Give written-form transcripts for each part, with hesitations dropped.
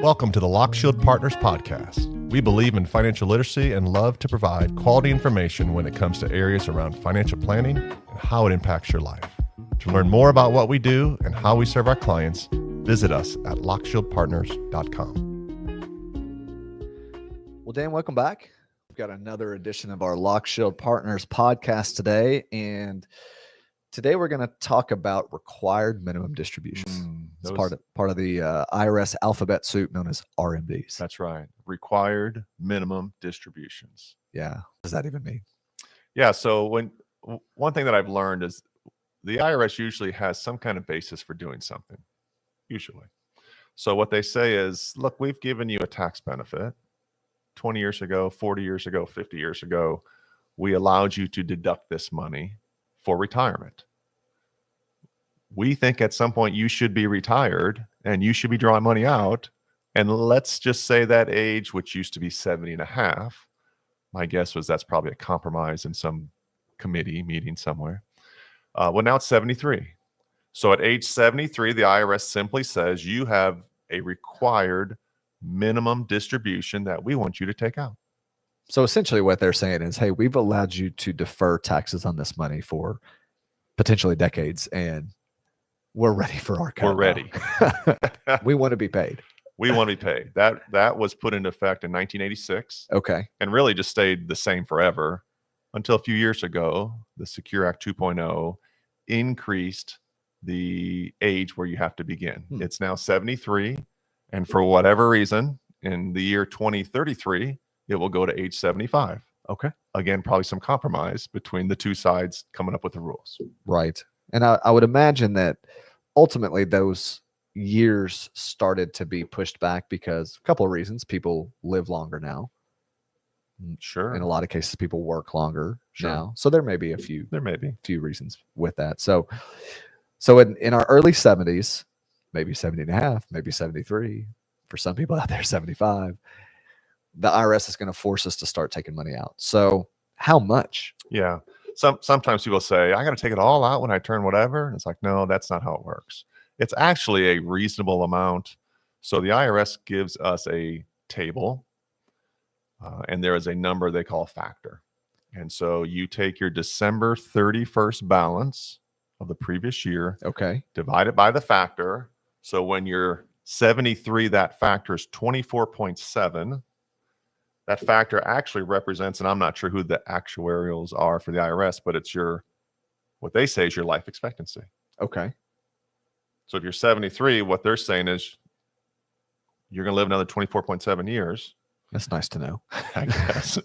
Welcome to the Lockshield Partners podcast. We believe in financial literacy and love to provide quality information when it comes to areas around financial planning and how it impacts your life. To learn more about what we do and how we serve our clients, visit us at lockshieldpartners.com. Well, Dan, welcome back. We've got another edition of our Lockshield Partners podcast today, and today we're going to talk about required minimum distributions. It's part of the IRS alphabet soup known as RMDs. That's right. Required minimum distributions. Yeah. What does that even mean? Yeah. So one thing that I've learned is the IRS usually has some kind of basis for doing something, usually. So what they say is, look, we've given you a tax benefit 20 years ago, 40 years ago, 50 years ago. We allowed you to deduct this money for retirement. We think at some point you should be retired and you should be drawing money out. And let's just say that age, which used to be 70 and a half, my guess was that's probably a compromise in some committee meeting somewhere. Well, now it's 73. So at age 73, the IRS simply says you have a required minimum distribution that we want you to take out. So essentially what they're saying is, hey, we've allowed you to defer taxes on this money for potentially decades, and we're ready for our cut. We're ready. We want to be paid. We want to be paid. That was put into effect in 1986. Okay. And really just stayed the same forever until a few years ago. The Secure Act 2.0 increased the age where you have to begin. It's now 73. And for whatever reason, in the year 2033, it will go to age 75. Okay. Again, probably some compromise between the two sides coming up with the rules. Right. And I would imagine that ultimately those years started to be pushed back because a couple of reasons. People live longer now. Sure. In a lot of cases, people work longer Sure. now. So there may be a few reasons with that. So in our early 70s, maybe 70 and a half, maybe 73, for some people out there, 75, the IRS is going to force us to start taking money out. So how much? Yeah. Sometimes people say, I got to take it all out when I turn whatever. And it's like, no, that's not how it works. It's actually a reasonable amount. So the IRS gives us a table, and there is a number they call factor. And so you take your December 31st balance of the previous year, okay, divide it by the factor. So when you're 73, that factor is 24.7. That factor actually represents, and I'm not sure who the actuarials are for the IRS, but it's what they say is your life expectancy. Okay. So if you're 73, what they're saying is you're going to live another 24.7 years. That's nice to know. I guess.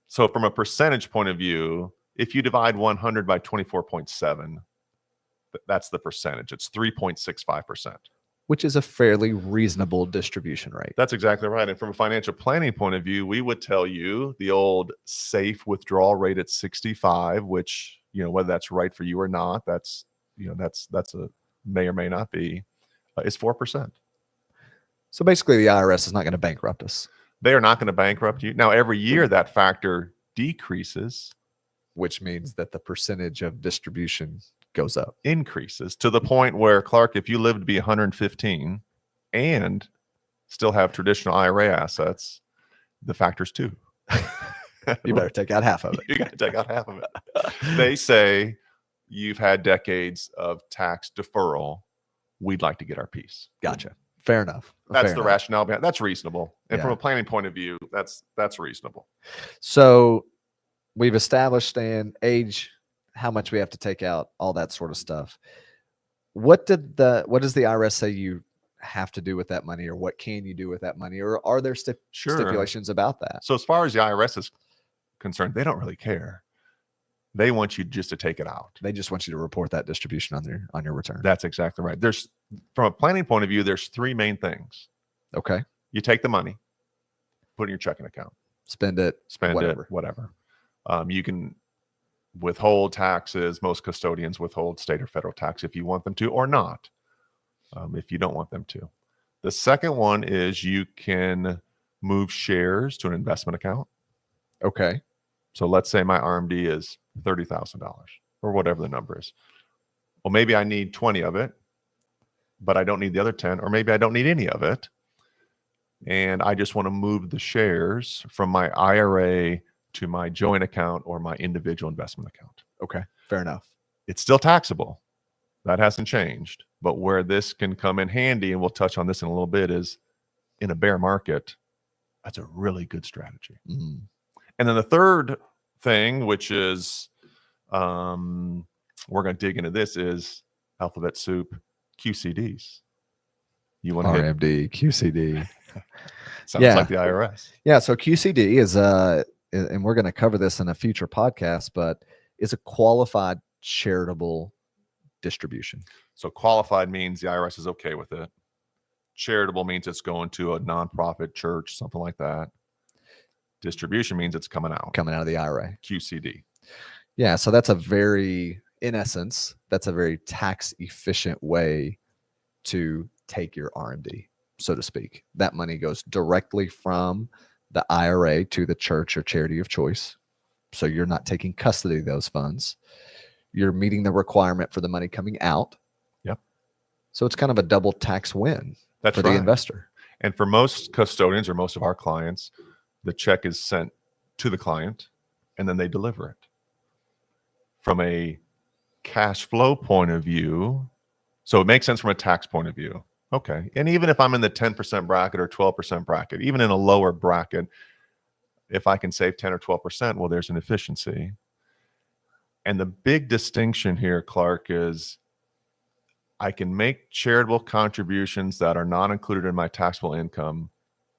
So from a percentage point of view, if you divide 100 by 24.7, that's the percentage. It's 3.65%. Which is a fairly reasonable distribution rate. That's exactly right. And from a financial planning point of view, we would tell you the old safe withdrawal rate at 65, which, whether that's right for you or not, that's a may or may not be, is 4%. So basically the IRS is not going to bankrupt us. They are not going to bankrupt you. Now, every year that factor decreases, which means that the percentage of distribution goes up, increases to the point where, Clark, if you live to be 115 and still have traditional IRA assets, the factor's 2. You better take out half of it. You got to take out half of it. They say you've had decades of tax deferral. We'd like to get our piece. Gotcha. Fair enough. That's the rationale behind. That's reasonable. And from a planning point of view, that's reasonable. So we've established an age, how much we have to take out, all that sort of stuff. What does the IRS say you have to do with that money, or what can you do with that money, or are there stipulations about that? So as far as the IRS is concerned, they don't really care. They want you just to take it out. They just want you to report that distribution on your return. That's exactly right. From a planning point of view, there's 3 main things. Okay. You take the money, put it in your checking account, spend it, whatever. You can withhold taxes. Most custodians withhold state or federal tax if you want them to, or not, if you don't want them to. The second one is you can move shares to an investment account. Okay. So let's say my RMD is $30,000 or whatever the number is. Well, maybe I need 20 of it. but I don't need the other 10, or maybe I don't need any of it. And I just want to move the shares from my IRA to my joint account or my individual investment account. Okay, fair enough. It's still taxable. That hasn't changed. But where this can come in handy, and we'll touch on this in a little bit, is in a bear market, that's a really good strategy. Mm. And then the third thing, which is we're going to dig into this, is alphabet soup QCDs. You want to RMD, QCD. sounds Yeah. like the IRS. Yeah, so QCD is and we're going to cover this in a future podcast, but is a qualified charitable distribution. So qualified means the IRS is okay with it. Charitable means it's going to a nonprofit church, something like that. Distribution means it's coming out of the IRA. QCD. Yeah, so that's in essence, that's a very tax efficient way to take your RMD, so to speak. That money goes directly from the IRA to the church or charity of choice. So you're not taking custody of those funds. You're meeting the requirement for the money coming out. Yep. So it's kind of a double tax win That's for right. the investor. And for most custodians or most of our clients, the check is sent to the client and then they deliver it. From a cash flow point of view, so it makes sense from a tax point of view. Okay. And even if I'm in the 10% bracket or 12% bracket, even in a lower bracket, if I can save 10 or 12%, well, there's an efficiency. And the big distinction here, Clark, is I can make charitable contributions that are not included in my taxable income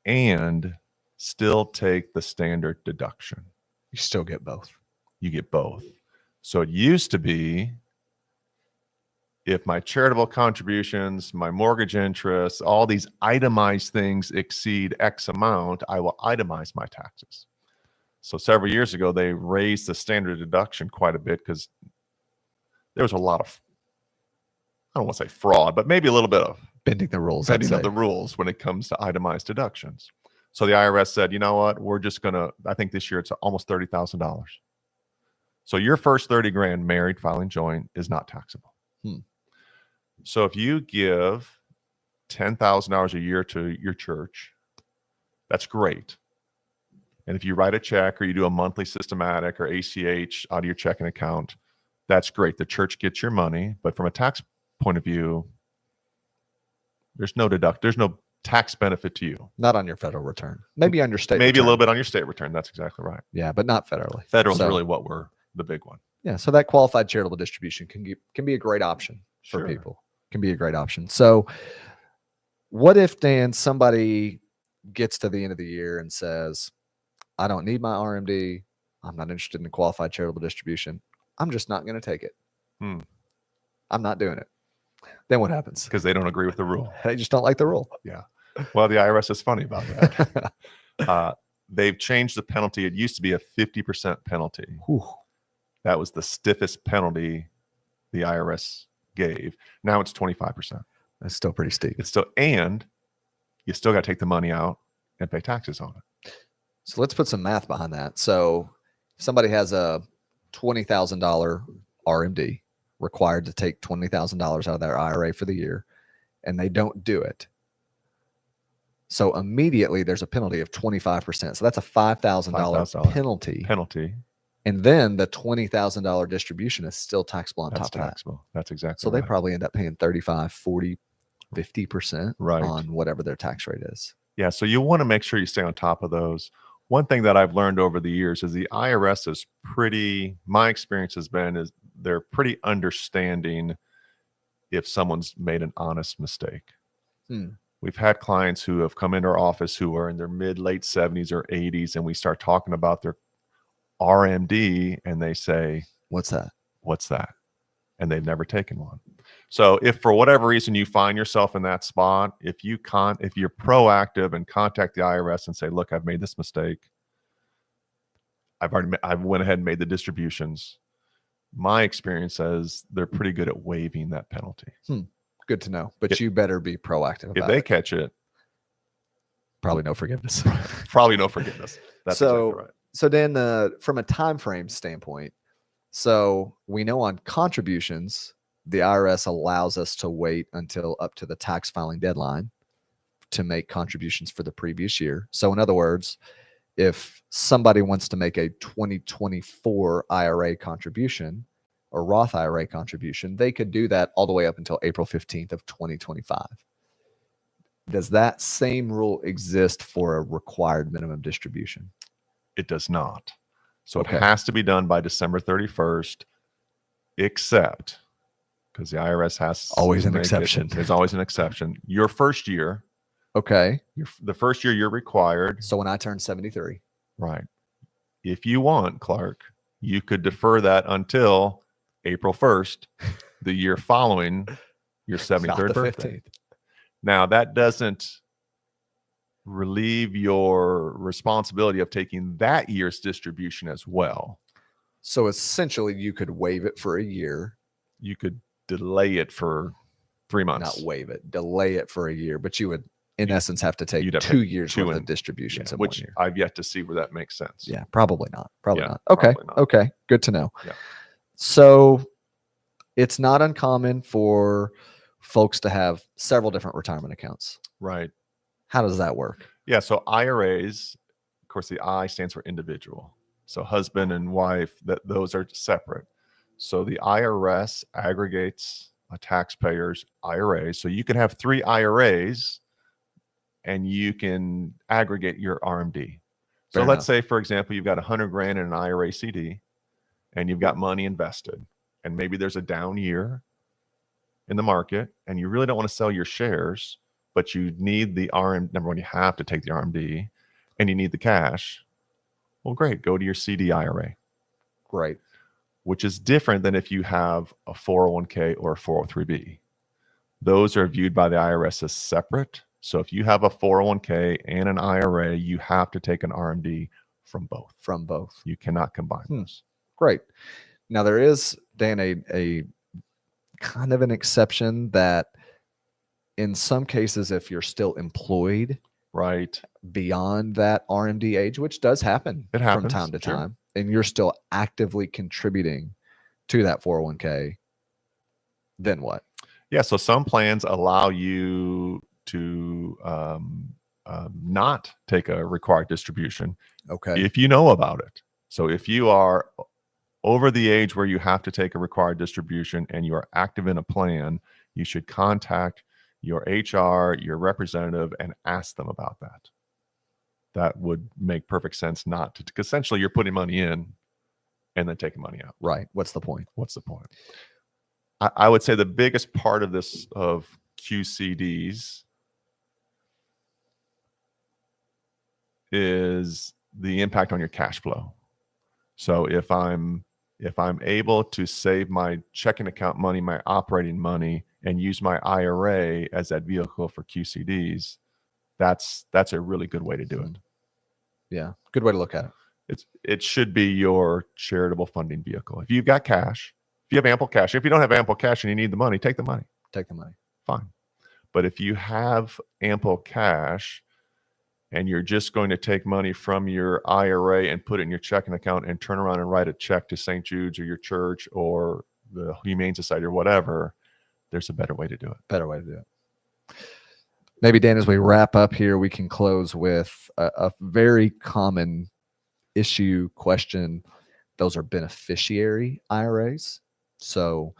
and still take the standard deduction. You still get both. You get both. So it used to be, if my charitable contributions, my mortgage interest, all these itemized things exceed X amount, I will itemize my taxes. So several years ago, they raised the standard deduction quite a bit because there was a lot of, I don't want to say fraud, but maybe a little bit of bending the rules. bending of the rules when it comes to itemized deductions. So the IRS said, you know what, we're just going to, I think this year it's almost $30,000. So your first 30 grand married filing joint is not taxable. So if you give $10,000 a year to your church, that's great. And if you write a check or you do a monthly systematic or ACH out of your checking account, that's great. The church gets your money, but from a tax point of view, there's no tax benefit to you. Not on your federal return. Maybe on your state Maybe return. a little bit on your state return. That's exactly right. Yeah, but not federally. Federal is really what we're the big one. Yeah, so that qualified charitable distribution can be a great option for people. Can be a great option. So what if, Dan, somebody gets to the end of the year and says, I don't need my RMD. I'm not interested in the qualified charitable distribution. I'm just not going to take it. I'm not doing it. Then what happens? Because they don't agree with the rule. They just don't like the rule. Yeah. Well, the IRS is funny about that. They've changed the penalty. It used to be a 50% penalty. Whew. That was the stiffest penalty the IRS gave. Now it's 25%. That's still pretty steep. And you still got to take the money out and pay taxes on it. So let's put some math behind that. So if somebody has a $20,000 RMD, required to take $20,000 out of their IRA for the year, and they don't do it. So immediately there's a penalty of 25%. So that's a $5,000 penalty. And then the $20,000 distribution is still taxable on top of that. That's taxable. That's exactly so right. They probably end up paying 35, 40, 50% on whatever their tax rate is. Yeah. So you want to make sure you stay on top of those. One thing that I've learned over the years is the IRS is my experience has been, is they're pretty understanding if someone's made an honest mistake. We've had clients who have come into our office who are in their late 70s or 80s, and we start talking about their RMD, and they say, What's that? And they've never taken one. So if for whatever reason you find yourself in that spot, if you're proactive and contact the IRS and say, look, I've made this mistake. I went ahead and made the distributions. My experience says they're pretty good at waiving that penalty. Good to know. But you better be proactive about it. If they catch it, probably no forgiveness. Probably no forgiveness. That's exactly right. So then from a time frame standpoint, so we know on contributions, the IRS allows us to wait until up to the tax filing deadline to make contributions for the previous year. So in other words, if somebody wants to make a 2024 IRA contribution or Roth IRA contribution, they could do that all the way up until April 15th of 2025. Does that same rule exist for a required minimum distribution? It does not. So Okay. it has to be done by December 31st, except because the IRS has Always to an make it- exception. There's always an exception. Your first year, Okay. the first year you're required, So when I turn 73, right? If you want, Clark, you could defer that until April 1st, the year following your 73rd not the birthday. 15th. Now, that doesn't relieve your responsibility of taking that year's distribution as well. So essentially, you could waive it for a year, You could delay it for 3 months. not waive it, delay it for a year, but you would, in You- essence, have to take you'd have to 2 take years two worth of and- distributions Yeah, in 1 which year. I've yet to see where that makes sense. Yeah, probably not. Probably Yeah, not. Okay. probably not. Okay. Good to know. Yeah. So it's not uncommon for folks to have several different retirement accounts. Right. How does that work? Yeah. So IRAs, of course, the I stands for individual. So husband and wife, those are separate. So the IRS aggregates a taxpayer's IRA. So you can have 3 IRAs and you can aggregate your RMD. So Fair let's enough. say, for example, you've got 100 grand in an IRA CD and you've got money invested, and maybe there's a down year in the market and you really don't want to sell your shares, but you need the number one, you have to take the RMD and you need the cash. Well, great. Go to your CD IRA, Great. which is different than if you have a 401k or a 403b. Those are viewed by the IRS as separate. So if you have a 401k and an IRA, you have to take an RMD from both. From both. You cannot combine those. Great. Now there is, Dan, a kind of an exception that in some cases, if you're still employed Right. beyond that RMD age, which does happen It from happens, time to sure. time, and you're still actively contributing to that 401k, then what? Yeah. So some plans allow you to not take a required distribution Okay. if you know about it. So if you are over the age where you have to take a required distribution and you are active in a plan, you should contact your HR, your representative, and ask them about that. That would make perfect sense not to, because essentially you're putting money in and then taking money out. Right. What's the point? What's the point? I would say the biggest part of this, of QCDs, is the impact on your cash flow. So if I'm able to save my checking account money, my operating money, and use my IRA as that vehicle for QCDs, that's a really good way to do it. Yeah. Good way to look at it. It should be your charitable funding vehicle. If you've got cash, if you have ample cash, if you don't have ample cash and you need the money, take the money. Take the money. Fine. But if you have ample cash and you're just going to take money from your IRA and put it in your checking account and turn around and write a check to St. Jude's or your church or the Humane Society or whatever, there's a better way to do it. Better way to do it. Maybe, Dan, as we wrap up here, we can close with a very common issue question. Those are beneficiary IRAs. So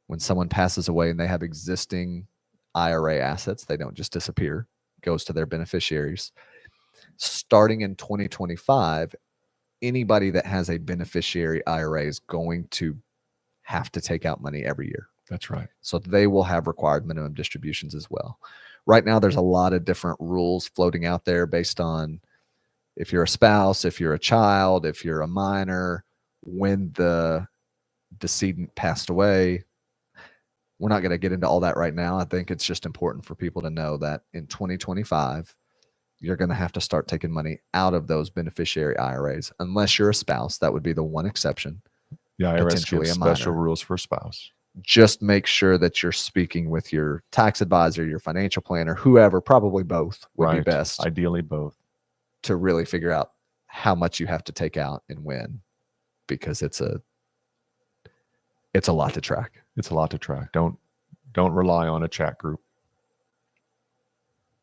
when someone passes away and they have existing IRA assets, they don't just disappear, it goes to their beneficiaries. Starting in 2025, anybody that has a beneficiary IRA is going to have to take out money every year. That's right. So they will have required minimum distributions as well. Right now, there's a lot of different rules floating out there based on if you're a spouse, if you're a child, if you're a minor, when the decedent passed away. We're not going to get into all that right now. I think it's just important for people to know that in 2025, you're going to have to start taking money out of those beneficiary IRAs. Unless you're a spouse, that would be the one exception. The IRS Potentially gives a minor. special rules for spouse. Just make sure that you're speaking with your tax advisor, your financial planner, whoever, probably both would be Right. best, Ideally, both. to really figure out how much you have to take out and when, because it's a lot to track. It's a lot to track. Don't rely on a chat group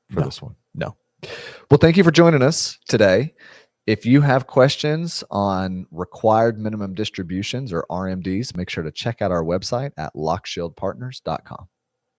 for No. this one. No. Well, thank you for joining us today. If you have questions on required minimum distributions or RMDs, make sure to check out our website at lockshieldpartners.com.